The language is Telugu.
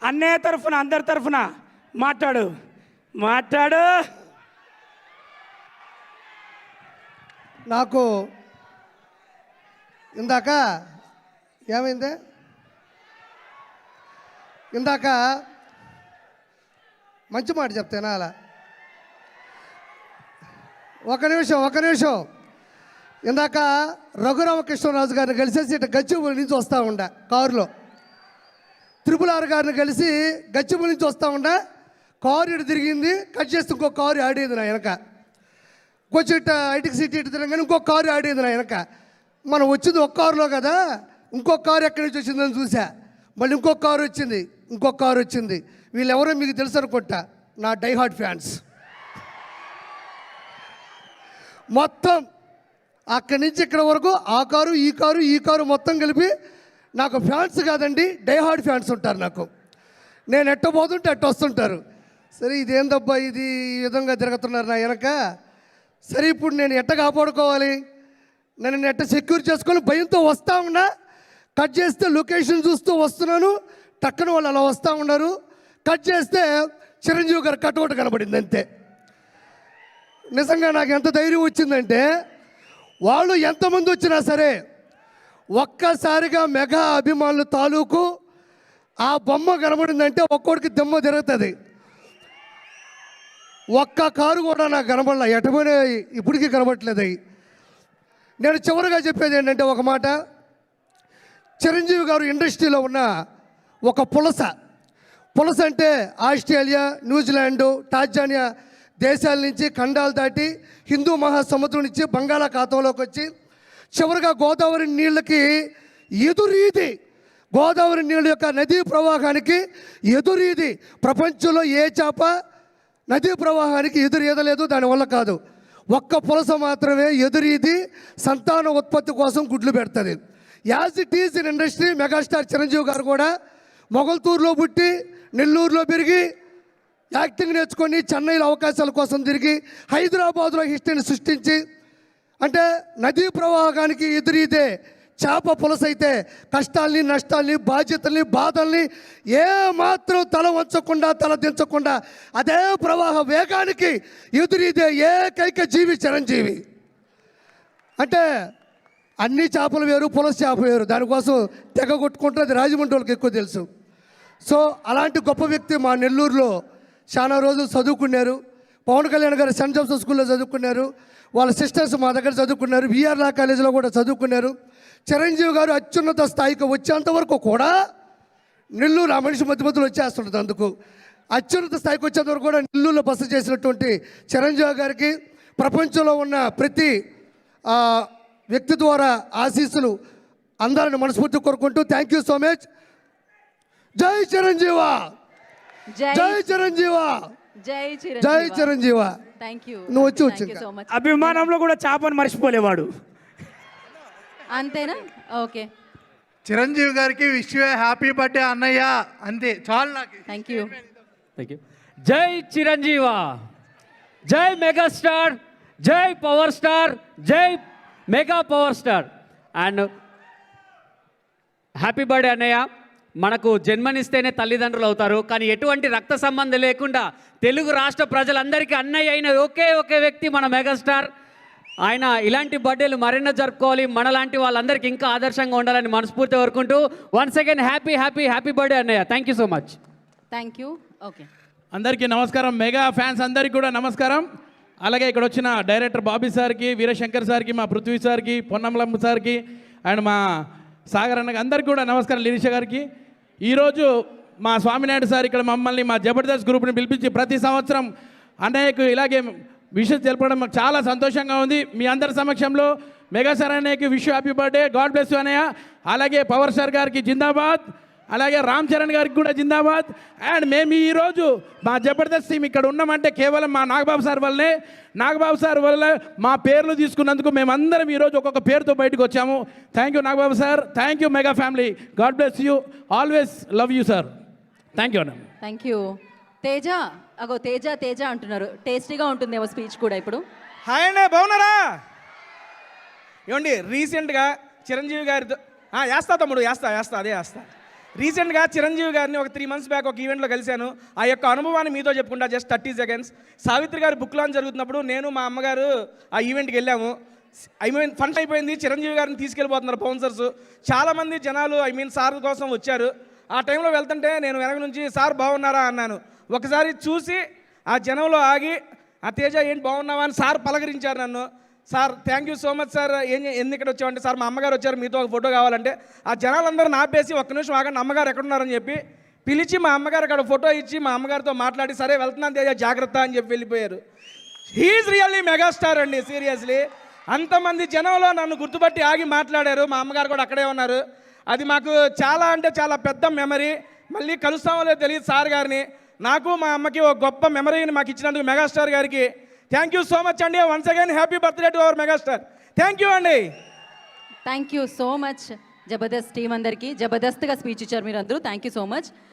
అన్నయ్య తరఫున అందరి తరఫున మాట్లాడు. నాకు ఇందాక ఏమైంది? ఇందాక మంచి మాట చెప్తేనా అలా? ఒక నిమిషం. ఇందాక రఘురామకృష్ణరాజు గారిని కలిసేసి ఇటు గచ్చిబౌలి నుంచి వస్తూ ఉండే కారులో. RRR గారిని కలిసి గచ్చిబౌలి నుంచి వస్తూ ఉండే. కారు ఇటు తిరిగింది, కట్ చేస్తే ఇంకో కారు ఆడేది నా వెనక. కొంచెం ఇటు ఐటికి సిటీ ఇటు తిరగగానే ఇంకో కారు ఆడేది నా వెనక. మనం వచ్చింది ఒక కారులో కదా, ఇంకొక కారు ఎక్కడి నుంచి వచ్చిందని చూసా. మళ్ళీ ఇంకొక కారు వచ్చింది. వీళ్ళెవరో మీకు తెలుసు అనుకుంటా, నా డైహార్డ్ ఫ్యాన్స్. మొత్తం అక్కడి నుంచి ఇక్కడ వరకు ఆ కారు ఈ కారు మొత్తం కలిపి నాకు ఫ్యాన్స్ కాదండి, డైహార్డ్ ఫ్యాన్స్ ఉంటారు నాకు. నేను ఎట్ట పోతుంటే అట్ట వస్తుంటారు. సరే ఇదేందబ్బా ఇది ఈ విధంగా తిరుగుతున్నారు నా వెనక. సరే ఇప్పుడు నేను ఎట్ట కాపాడుకోవాలి, నేను ఎట్ట సెక్యూర్ చేసుకొని భయంతో వస్తూ ఉన్నా. కట్ చేస్తే లొకేషన్ చూస్తూ వస్తున్నాను, టక్కన వాళ్ళు అలా వస్తూ ఉన్నారు. కట్ చేస్తే చిరంజీవి గారు కటౌట్ కనబడింది అంతే. నిజంగా నాకు ఎంత ధైర్యం వచ్చిందంటే, వాళ్ళు ఎంతమంది వచ్చినా సరే ఒక్కసారిగా మెగా అభిమానులు తాలూకు ఆ బొమ్మ కనబడిందంటే ఒక్కొక్కడికి దెమ్మ తిరుగుతుంది. ఒక్క కారు కూడా నాకు కనబడలే, ఎటపోయినా ఇప్పటికీ కనబడట్లేదు అవి. నేను చివరిగా చెప్పేది ఏంటంటే ఒక మాట, చిరంజీవి గారు ఇండస్ట్రీలో ఉన్న ఒక పులస అంటే ఆస్ట్రేలియా, న్యూజిలాండు, టాంజానియా దేశాల నుంచి ఖండాలు దాటి హిందూ మహాసముద్రం నుంచి బంగాళాఖాతంలోకి వచ్చి చివరిగా గోదావరి నీళ్ళకి ఎదురీది, గోదావరి నీళ్ళ యొక్క నదీ ప్రవాహానికి ఎదురీది. ప్రపంచంలో ఏ చేప నదీ ప్రవాహానికి ఎదురీదలేదు, దానివల్ల కాదు. ఒక్క పులస మాత్రమే ఎదురీది సంతాన ఉత్పత్తి కోసం గుడ్లు పెడుతుంది. As it is in industry, megastar Chiranjeevi గారు కూడా మొగల్తూరులో పుట్టి నెల్లూరులో పెరిగి యాక్టింగ్ నేర్చుకొని చెన్నైలో అవకాశాల కోసం తిరిగి హైదరాబాద్లో హిస్టరీని సృష్టించి, అంటే నదీ ప్రవాహానికి ఎదురీదే చేప పులస అయితే కష్టాల్ని, నష్టాల్ని, బాధ్యతల్ని, బాధల్ని ఏమాత్రం తల వంచకుండా, తల దించకుండా అదే ప్రవాహ వేగానికి ఎదురీదే ఏకైక జీవి చిరంజీవి. అంటే అన్ని చేపలు వేరు, పులస చేప వేరు. దానికోసం తెగ కొట్టుకుంటుంది, రాజమండ్రి వాళ్ళకి ఎక్కువ తెలుసు. సో అలాంటి గొప్ప వ్యక్తి మా నెల్లూరులో చాలా రోజులు చదువుకున్నారు. పవన్ కళ్యాణ్ గారు సెంట్ జోసెఫ్ స్కూల్లో చదువుకున్నారు. వాళ్ళ సిస్టర్స్ మా దగ్గర చదువుకున్నారు. విఆర్ లా కాలేజీలో కూడా చదువుకున్నారు. చిరంజీవి గారు అత్యున్నత స్థాయికి వచ్చేంత వరకు కూడా నెల్లూరు ఆ మనిషి మధ్యలో వచ్చేస్తుంటుంది. అందుకు అత్యున్నత స్థాయికి వచ్చేంత వరకు కూడా నెల్లూరులో బస చేసినటువంటి చిరంజీవి గారికి ప్రపంచంలో ఉన్న ప్రతి వ్యక్తి ద్వారా ఆశీస్సులు అందరిని మనస్ఫూర్తి కోరుకుంటూ థ్యాంక్ యూ సో మచ్. జై చిరంజీవా, జై చిరంజీవా, జై చిరంజీవా. నువ్వు వచ్చి అభిమానంలో కూడా చేపను మర్చిపోలేవాడు. అంతేనా? ఓకే. చిరంజీవి గారికి విష్ యూ హ్యాపీ బర్త్డే అన్నయ్య, అంతే చాలు నాకు. Thank you. జై చిరంజీవా, జై మెగాస్టార్, జై పవర్ స్టార్, జై mega power star. And happy birthday అన్నయ్య. మనకు జన్మనిస్తేనే తల్లిదండ్రులు అవుతారు, కానీ ఎటువంటి రక్త సంబంధం లేకుండా తెలుగు రాష్ట్ర ప్రజలందరికీ అన్నయ్య అయిన ఒకే వ్యక్తి మన మెగాస్టార్. ఆయన ఇలాంటి బర్త్డేలు మరెన్నో జరుపుకోవాలి, మనలాంటి వాళ్ళందరికీ ఇంకా ఆదర్శంగా ఉండాలని మనస్ఫూర్తి కోరుకుంటూ వన్స్ అగైన్ హ్యాపీ బర్త్డే అన్నయ్య. Thank you so much. Thank you. Okay, అందరికీ నమస్కారం. మెగా ఫ్యాన్స్ అందరికీ కూడా నమస్కారం. అలాగే ఇక్కడ వచ్చిన డైరెక్టర్ బాబీ సార్కి, వీరశంకర్ సార్కి, మా పృథ్వీ సార్కి, పొన్నమలమ్మ సార్కి అండ్ మా సాగర్ అన్నకి అందరికీ కూడా నమస్కారం. లిరిష గారికి. ఈరోజు మా స్వామినాయుడు సార్ ఇక్కడ మమ్మల్ని మా జబర్దస్త్ గ్రూప్ని పిలిపించి ప్రతి సంవత్సరం అన్నయ్యకు ఇలాగే విషయం తెలపడం మాకు చాలా సంతోషంగా ఉంది. మీ అందరి సమక్షంలో మెగా సార్ అన్నయ్యకి wish happy birthday, God bless you అన్నయ్య. అలాగే పవర్ స్టార్ గారికి జిందాబాద్, అలాగే రామ్ చరణ్ గారికి కూడా జిందాబాద్. అండ్ మేము ఈరోజు మా జబర్దస్త్ టీం ఇక్కడ ఉన్నామంటే కేవలం మా నాగబాబు సార్ వల్లనే. నాగబాబు సార్ వల్ల మా పేర్లు తీసుకున్నందుకు మేమందరం ఈరోజు ఒక్కొక్క పేరుతో బయటకు వచ్చాము. Thank you Nagababu sir, thank you mega family, God bless you, always love you sir. Thank you అన్న. Thank you. తేజ, అగో తేజ అంటున్నారు. టేస్టీగా ఉంటుందేమో స్పీచ్ కూడా ఇప్పుడు. హాయ్ అండి, బాగున్నారా? ఏమండి రీసెంట్గా చిరంజీవి గారితో వేస్తా తమ్ముడు, వేస్తా అదే వేస్తా. రీసెంట్గా చిరంజీవి గారిని ఒక 3 months బ్యాక్ ఒక ఈవెంట్లో కలిశాను. ఆ యొక్క అనుభవాన్ని మీతో చెప్పుకుంటా జస్ట్ 30 seconds. సావిత్రి గారి బుక్ లాంచ్ జరుగుతున్నప్పుడు నేను మా అమ్మగారు ఆ ఈవెంట్కి వెళ్ళాము. ఫండ్ అయిపోయింది. చిరంజీవి గారిని తీసుకెళ్ళిపోతున్నారు బౌన్సర్స్. చాలామంది జనాలు సార్ కోసం వచ్చారు. ఆ టైంలో వెళ్తుంటే నేను వెనక నుంచి సార్ బాగున్నారా అన్నాను. ఒకసారి చూసి ఆ జనంలో ఆగి ఆ తేజ ఏంటి బాగున్నావా అని సార్ పలకరించారు నన్ను. Sir thank you so much sir, ఎందుకు ఇక్కడ వచ్చామంటే సార్ మా అమ్మగారు వచ్చారు మీతో ఒక ఫోటో కావాలంటే ఆ జనాలందరూ నాపేసి ఒక్క నిమిషం ఆగండి అమ్మగారు ఎక్కడున్నారని చెప్పి పిలిచి మా అమ్మగారు అక్కడ ఫోటో ఇచ్చి మా అమ్మగారితో మాట్లాడి సరే వెళ్తున్నాను తేజ జాగ్రత్త అని చెప్పి వెళ్ళిపోయారు. హీఈస్ రియల్లీ మెగాస్టార్ అండి, సీరియస్లీ. అంతమంది జనంలో నన్ను గుర్తుపట్టి ఆగి మాట్లాడారు. మా అమ్మగారు కూడా అక్కడే ఉన్నారు. అది మాకు చాలా అంటే చాలా పెద్ద మెమరీ. మళ్ళీ కలుస్తామో లేదో తెలియదు సార్ గారిని. నాకు మా అమ్మకి ఒక గొప్ప మెమరీని మాకు ఇచ్చినందుకు మెగాస్టార్ గారికి థ్యాంక్ యూ సో మచ్ అండి. Once again happy birthday to our megastar. Thank you అండి. Thank you so much Jabardasth team అందరికీ. జబర్దస్త్గా స్పీచ్ ఇచ్చారు మీరు అందరూ. థ్యాంక్ యూ సో మచ్.